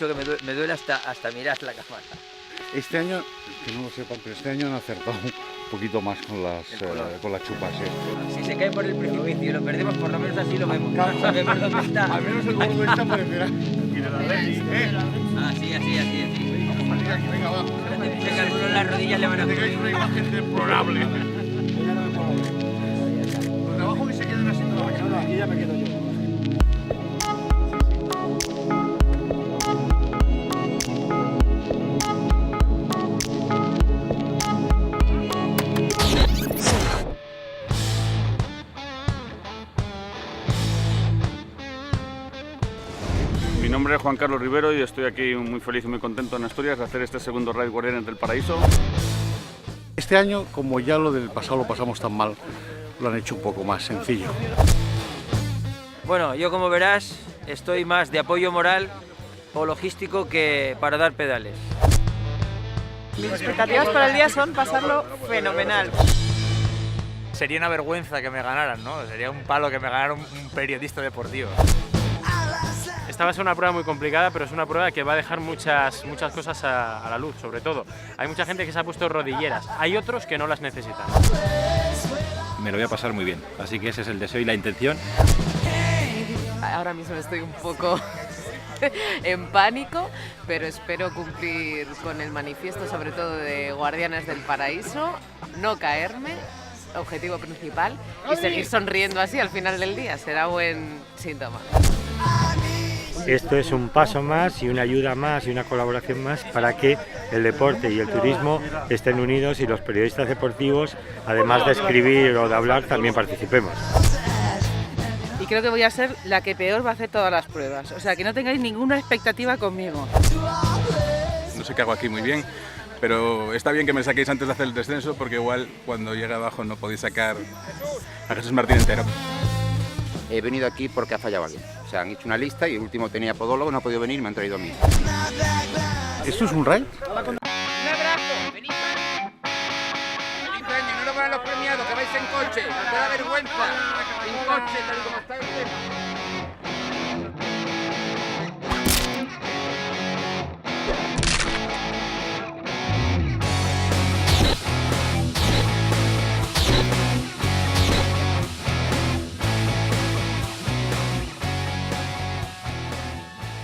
mucho que me duele hasta mirar la cámara. Este año, que no lo sepan, pero este año han acertado un poquito más con las chupas. Si se cae por el precipicio y lo perdemos, por lo menos así lo vemos. Sabemos dónde está. Al menos el gordo está parecerá. Así. Venga, va. Dice que algunos las rodillas le van a... Tengáis una imagen deplorable. Los de abajo que se queden así toda la cara. Aquí ya me quedo yo. Mi nombre es Juan Carlos Rivero y estoy aquí muy feliz y muy contento en Asturias de hacer este segundo Raid Guardianes del Paraíso. Este año, como ya lo del pasado lo pasamos tan mal, lo han hecho un poco más sencillo. Bueno, yo como verás, estoy más de apoyo moral o logístico que para dar pedales. Mis expectativas para el día son pasarlo fenomenal. Sería una vergüenza que me ganaran, ¿no? Sería un palo que me ganara un periodista deportivo. Esta va a ser una prueba muy complicada, pero es una prueba que va a dejar muchas cosas a la luz, sobre todo. Hay mucha gente que se ha puesto rodilleras, hay otros que no las necesitan. Me lo voy a pasar muy bien, así que ese es el deseo y la intención. Ahora mismo estoy un poco en pánico, pero espero cumplir con el manifiesto, sobre todo de Guardianes del Paraíso, no caerme, objetivo principal, y seguir sonriendo así al final del día. Será buen síntoma. Esto es un paso más y una ayuda más y una colaboración más para que el deporte y el turismo estén unidos y los periodistas deportivos, además de escribir o de hablar, también participemos. Y creo que voy a ser la que peor va a hacer todas las pruebas, o sea que no tengáis ninguna expectativa conmigo. No sé qué hago aquí muy bien, pero está bien que me saquéis antes de hacer el descenso porque igual cuando llegue abajo no podéis sacar a Jesús Martín entero. He venido aquí porque ha fallado alguien. O sea, han hecho una lista y el último tenía podólogo, no ha podido venir y me han traído a mí. ¿Esto es un raid? Un abrazo, venid. Feliz año, no lo van los premiados, que vais en coche, os da vergüenza. En coche, tal y como está el tema.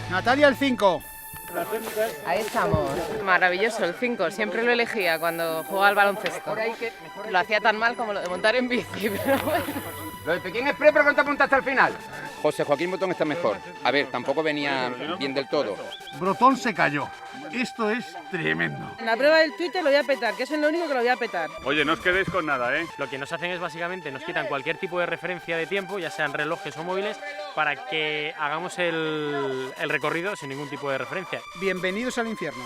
Natalia, el 5. Ahí estamos. Maravilloso el 5, siempre lo elegía cuando jugaba al baloncesto. Lo hacía tan mal como lo de montar en bici, pero bueno. Lo de Pekín Express, ¿pero cuánto apuntaste hasta el final? José Joaquín Botón está mejor. A ver, tampoco venía bien del todo. Brotón se cayó. Esto es tremendo. En la prueba del Twitter lo voy a petar, que es lo único que lo voy a petar. Oye, no os quedéis con nada, ¿eh? Lo que nos hacen es básicamente nos quitan cualquier tipo de referencia de tiempo, ya sean relojes o móviles, para que hagamos el recorrido sin ningún tipo de referencia. Bienvenidos al infierno.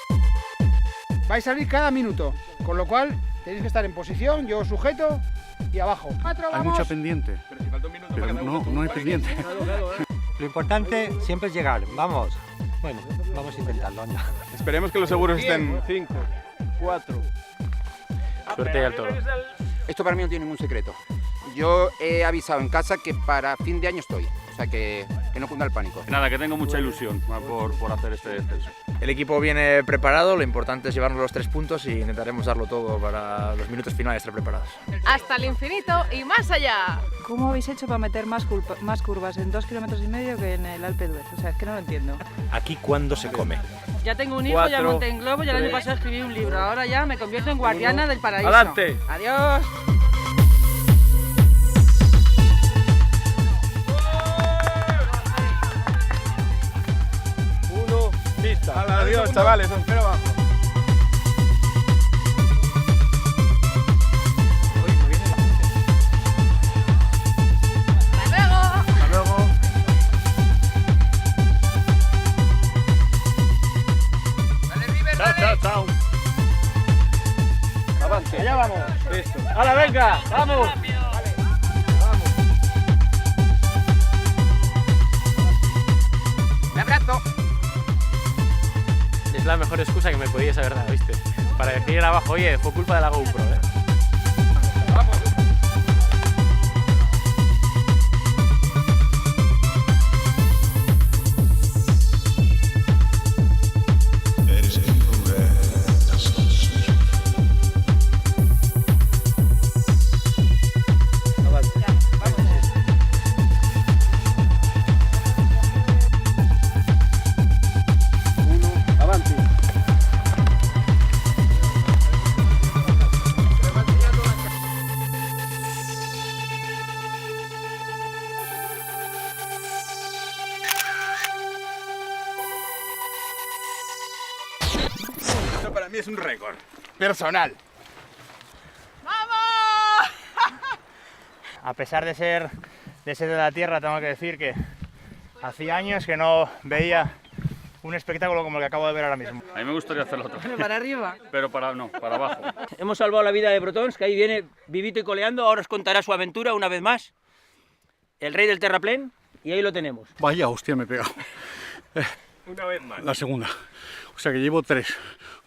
Vais a salir cada minuto, con lo cual tenéis que estar en posición, yo sujeto y abajo. Hay mucha pendiente, pero no hay pendiente. Lo importante siempre es llegar, vamos. Bueno, vamos a intentarlo, anda. Esperemos que los seguros estén 5, 4. Suerte al toro. Esto para mí no tiene ningún secreto. Yo he avisado en casa que para fin de año estoy. O sea que no cunda el pánico. Nada, que tengo mucha ilusión por hacer este descenso. El equipo viene preparado, lo importante es llevarnos los 3 puntos y intentaremos darlo todo para los minutos finales estar preparados. Hasta el infinito y más allá. ¿Cómo habéis hecho para meter más curvas en 2,5 kilómetros que en el Alpe d'Huez? O sea, es que no lo entiendo. ¿Aquí cuándo se come? Ya tengo un hijo, ya monté en globo, ya el año pasado escribí un libro. Ahora ya me convierto en guardiana del paraíso. ¡Adelante! ¡Adiós! Adiós, chavales, os espero abajo. ¡Hasta luego! Chao. Avance, allá vamos. Listo. ¡Hala, venga! ¡Vamos! ¡Me abrazo! Es la mejor excusa que me podíais haber dado, ¿viste? Para decir abajo, oye, fue culpa de la GoPro, ¿eh? es un récord personal. A pesar de ser de la tierra, tengo que decir que hacía años que no veía un espectáculo como el que acabo de ver ahora mismo. A mí me gustaría hacerlo otra vez. Para arriba. Pero para abajo. Hemos salvado la vida de Brotons, que ahí viene vivito y coleando. Ahora os contará su aventura una vez más. El rey del terraplén, y ahí lo tenemos. Vaya hostia, me he pegado. Una vez más. La segunda. O sea que llevo 3.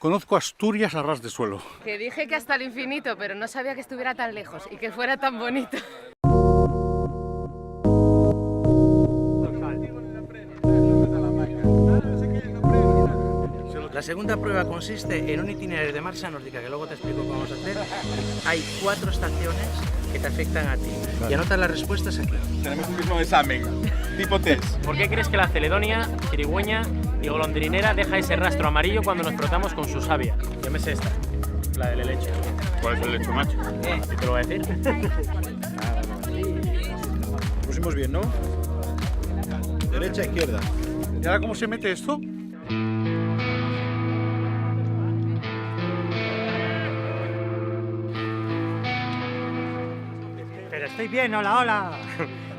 Conozco Asturias a ras de suelo. Que dije que hasta el infinito, pero no sabía que estuviera tan lejos y que fuera tan bonito. La segunda prueba consiste en un itinerario de marcha nórdica, que luego te explico cómo vamos a hacer. Hay 4 estaciones que te afectan a ti. Y anotas las respuestas aquí. Tenemos un mismo examen, tipo test. ¿Por qué crees que la celedonia, cirigüeña y golondrinera deja ese rastro amarillo cuando nos frotamos con su savia? Yo me sé esta, la del helecho. ¿Cuál es el lecho macho? ¿Y te lo voy a decir? Pusimos bien, ¿no? Derecha, izquierda. ¿Y ahora cómo se mete esto? Pero estoy bien, hola, hola.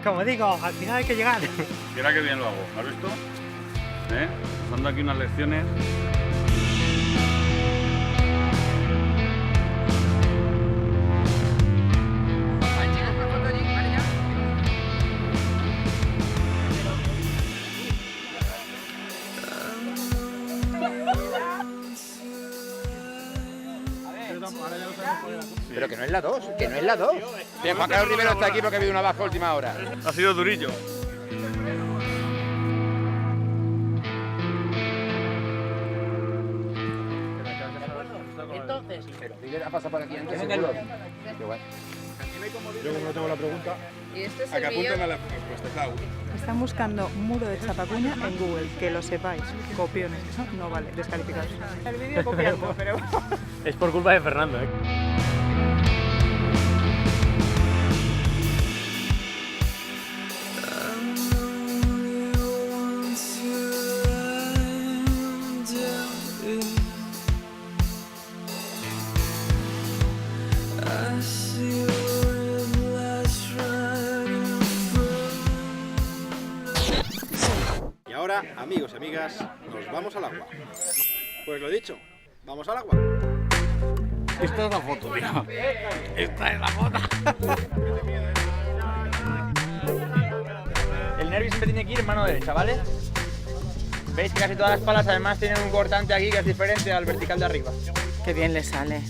Como digo, al final hay que llegar. Mira qué bien lo hago, ¿has visto? Dando aquí unas lecciones. Pero que no es la 2, que no es la 2. Bien, Juan Carlos Rivero está aquí porque ha habido una baja a última hora. Ha sido durillo. Entonces, pero Rivero ha pasado por aquí antes. Venga, seguro. Qué guay. Yo como no tengo la pregunta... Y este es A el que apunten a millón. la respuesta, Clau. Están buscando muro de Chapacuña en Google, que lo sepáis. Copiones, eso no vale, descalificados. El vídeo copiando, pero... Es por culpa de Fernando, ¿eh? Y ahora, amigos y amigas, nos vamos al agua. Pues lo dicho, vamos al agua. Esta es la foto, tío. Esta es la foto. El nervio siempre tiene que ir en mano derecha, ¿vale? Veis que casi todas las palas además tienen un cortante aquí que es diferente al vertical de arriba. Qué bien le sale.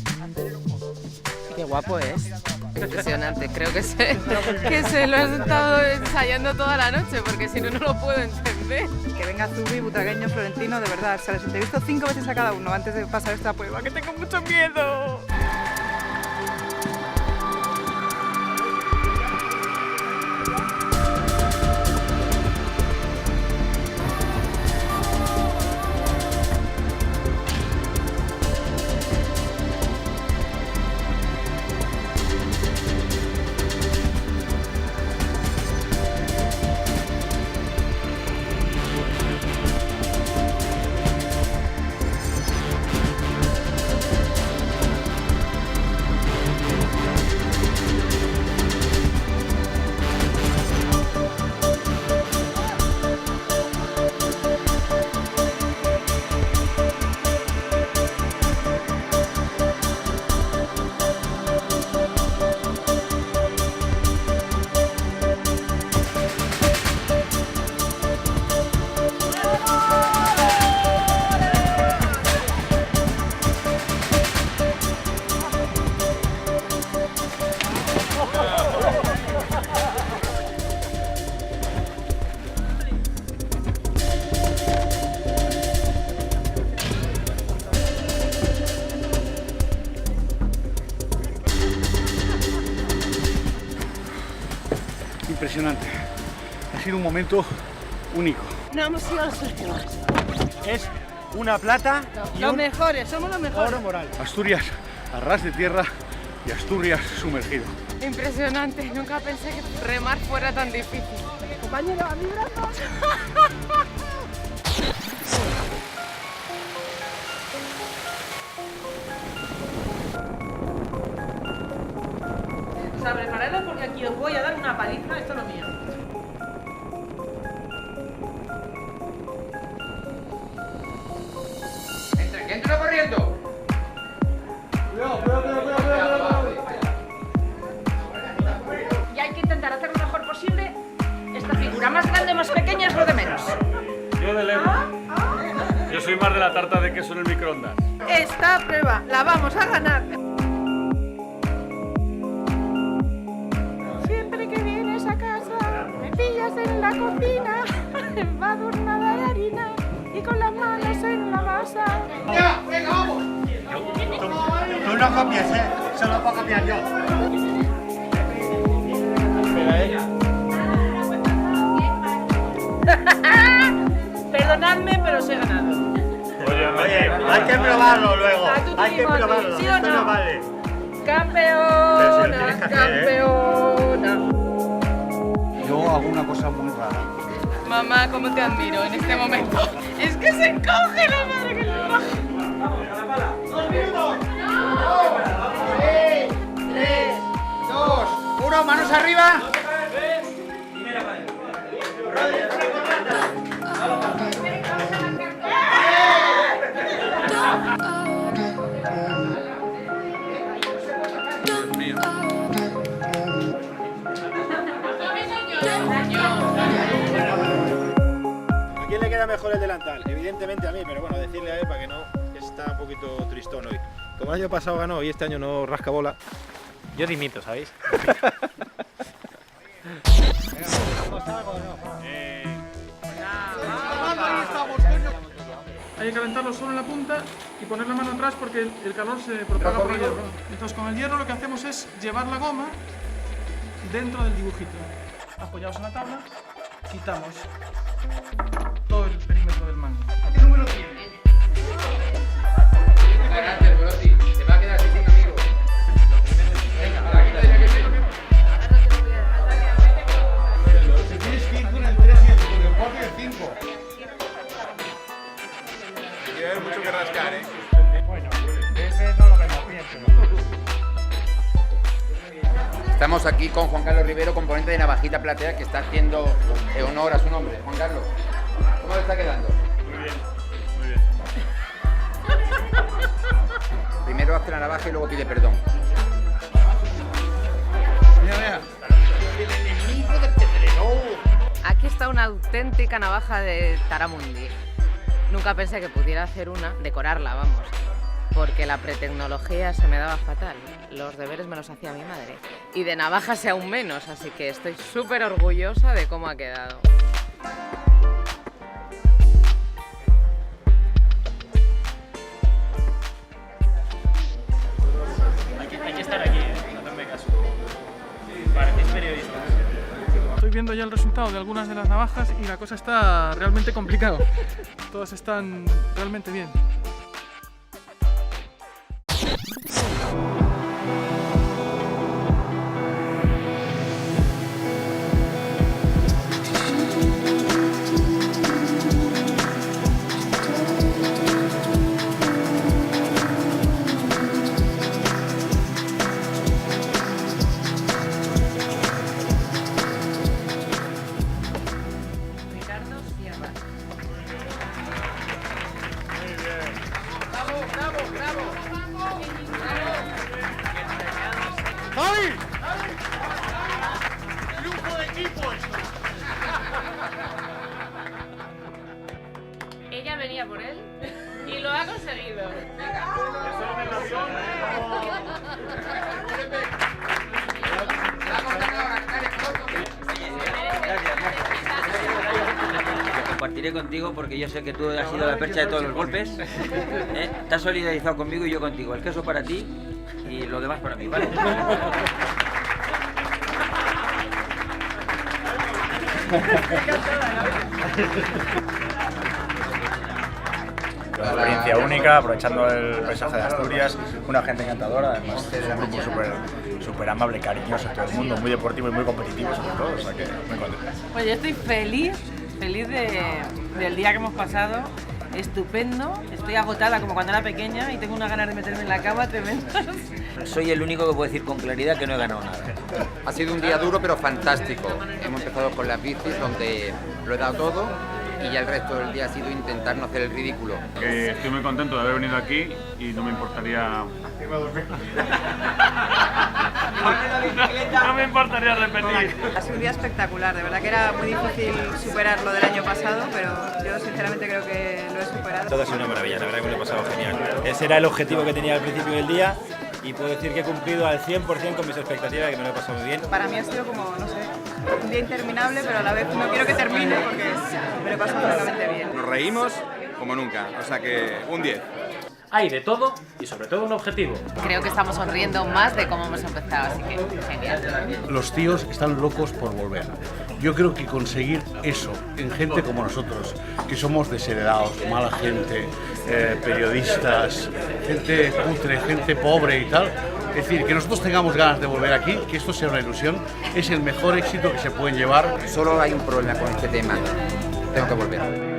Qué guapo es. Impresionante, creo que se lo has estado ensayando toda la noche, porque si no, no lo puedo entender. Que venga Zubi, Butaqueño, Florentino, de verdad. Se les entrevisto 5 veces a cada uno antes de pasar esta prueba, que tengo mucho miedo. Impresionante. Ha sido un momento único. No hemos sido los últimos. Es una plata y Los un mejores, somos los mejores. oro moral. Asturias a ras de tierra y Asturias sumergido. Impresionante, nunca pensé que remar fuera tan difícil. Compañero, a mi brazo. una paliza, esto es lo mío. ¡Que entre corriendo! Y hay que intentar hacer lo mejor posible. Esta figura más grande o más pequeña es lo de menos. Yo de lejos. Yo soy más de la tarta de queso en el microondas. Esta prueba la vamos a ganar. Siempre que vienes a casa, me pillas en la cocina, embadurnada de harina y con las manos en la masa. ¡Ya! ¡Venga, vamos! Tú no copies, solo puedo copiar yo. Perdonadme, pero os he ganado. Oye, hay que probarlo luego. Tú Hay que mismo, probarlo. ¿sí o Esto no? no vale. Campeona, campeona. Yo hago una cosa muy rara. Mamá, cómo te admiro en este momento. Es que se encoge la madre que le baja. 2 minutos. 3, 2, 1, manos arriba. ¿A quién le queda mejor el delantal? Evidentemente a mí, pero bueno, decirle a él para que no, que está un poquito tristón hoy. Como el año pasado ganó y este año no rasca bola. Yo dimito, ¿sabéis? Hay que calentarlo solo en la punta y poner la mano atrás porque el calor se propaga por el hierro. Entonces con el hierro lo que hacemos es llevar la goma dentro del dibujito. Apoyados en la tabla, quitamos todo el perímetro del mango. ¿Qué número tiene? Carácter, Brotti. Te va a quedar así sin amigo. Si tienes que ir con el 3 y con el 4 y el 5. Hay mucho que rascar, ¿eh? Bueno, ese no lo vemos bien, pero... Estamos aquí con Juan Carlos Rivero, componente de Navajita Platea, que está haciendo honor a su nombre. Juan Carlos, ¿cómo le está quedando? Muy bien, muy bien. Primero hace la navaja y luego pide perdón. Mira, mira. El enemigo de Pedrero. Aquí está una auténtica navaja de Taramundi. Nunca pensé que pudiera hacer una, decorarla, vamos, porque la pretecnología se me daba fatal. Los deberes me los hacía mi madre. Y de navajas aún menos, así que estoy súper orgullosa de cómo ha quedado. Hay que estar aquí, hacerme caso. Parecéis periodistas. Estoy viendo ya el resultado de algunas de las navajas y la cosa está realmente complicada. Todas están realmente bien. Ricardo Sierra. ¡Javi! ¡Lujo de equipo esto! Ella venía por él y lo ha conseguido. Lo compartiré contigo porque yo sé que tú has sido la percha de todos los golpes. Te has solidarizado conmigo y yo contigo. El queso para ti y lo demás para mí, ¿vale? Una experiencia única, aprovechando el paisaje de Asturias, una gente encantadora, además es un grupo súper amable, cariñoso, todo el mundo, muy deportivo y muy competitivo sobre todo, o sea que muy contento. Pues yo estoy feliz del día que hemos pasado estupendo, estoy agotada como cuando era pequeña y tengo una ganas de meterme en la cama tremendas. Soy el único que puedo decir con claridad que no he ganado nada. Ha sido un día duro pero fantástico. Hemos empezado con las bicis donde lo he dado todo y ya el resto del día ha sido intentar no hacer el ridículo. Estoy muy contento de haber venido aquí y no me importaría... No me importaría repetir. Ha sido un día espectacular, de verdad que era muy difícil superar lo del año pasado, pero yo sinceramente creo que lo he superado. Todo ha sido una maravilla, la verdad que me lo he pasado genial. Ese era el objetivo que tenía al principio del día y puedo decir que he cumplido al 100% con mis expectativas, que me lo he pasado muy bien. Para mí ha sido como, no sé, un día interminable, pero a la vez no quiero que termine porque me lo he pasado francamente bien. Nos reímos como nunca, o sea que un 10. Hay de todo y sobre todo un objetivo. Creo que estamos sonriendo más de cómo hemos empezado, así que genial. Los tíos están locos por volver. Yo creo que conseguir eso en gente como nosotros, que somos desheredados, mala gente, periodistas, gente cutre, gente pobre y tal, es decir, que nosotros tengamos ganas de volver aquí, que esto sea una ilusión, es el mejor éxito que se pueden llevar. Solo hay un problema con este tema. Tengo que volver.